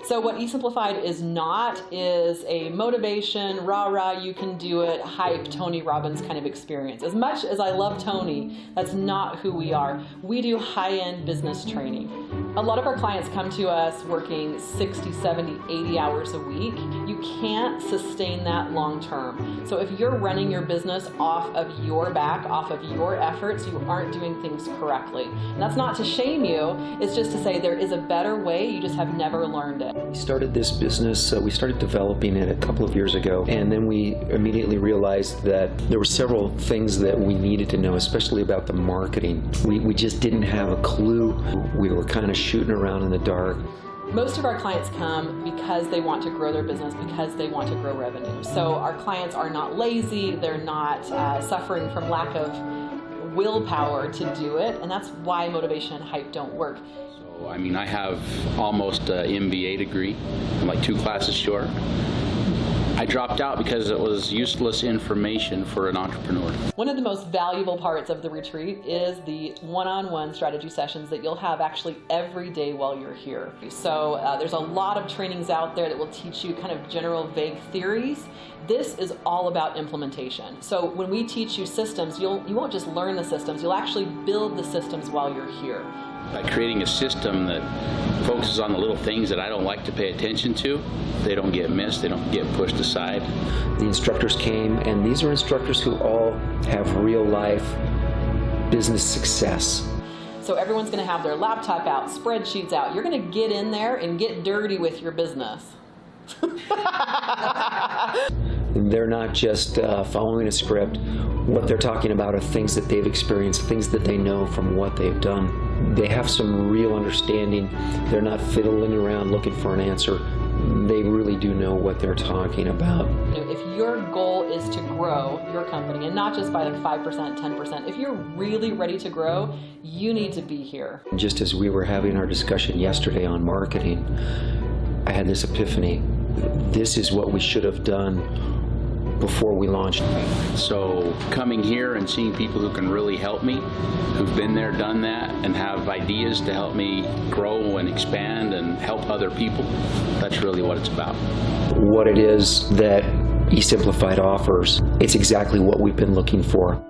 So what E-Simplified is not is a motivation, rah-rah, you can do it, hype, Tony Robbins kind of experience. As much as I love Tony, that's not who we are. We do high-end business training. A lot of our clients come to us working 60, 70, 80 hours a week. You can't sustain that long term. So if you're running your business off of your back, off of your efforts, you aren't doing things correctly. And that's not to shame you, it's just to say there is a better way, you just have never learned it. We started this business, we started developing it a couple of years ago, and then we immediately realized that there were several things that we needed to know, especially about the marketing. We just didn't have a clue. We were kind of shooting around in the dark. Most of our clients come because they want to grow their business, because they want to grow revenue. So our clients are not lazy, they're not suffering from lack of willpower to do it, and that's why motivation and hype don't work. So, I mean, I have almost an MBA degree. I'm like 2 classes short. I dropped out because it was useless information for an entrepreneur. One of the most valuable parts of the retreat is the one-on-one strategy sessions that you'll have actually every day while you're here. So there's a lot of trainings out there that will teach you kind of general vague theories. This is all about implementation. So when we teach you systems, you won't just learn the systems, you'll actually build the systems while you're here. By creating a system that focuses on the little things that I don't like to pay attention to, they don't get missed, they don't get pushed aside. The instructors came, and these are instructors who all have real life business success. So everyone's going to have their laptop out, spreadsheets out. You're going to get in there and get dirty with your business. They're not just following a script. What they're talking about are things that they've experienced, things that they know from what they've done. They have some real understanding. They're not fiddling around looking for an answer. They really do know what they're talking about. If your goal is to grow your company, and not just by like 5%, 10%, if you're really ready to grow, you need to be here. Just as we were having our discussion yesterday on marketing, I had this epiphany. This is what we should have done before we launched. So coming here and seeing people who can really help me, who've been there, done that, and have ideas to help me grow and expand and help other people, that's really what it's about. What it is that E-Simplified offers, it's exactly what we've been looking for.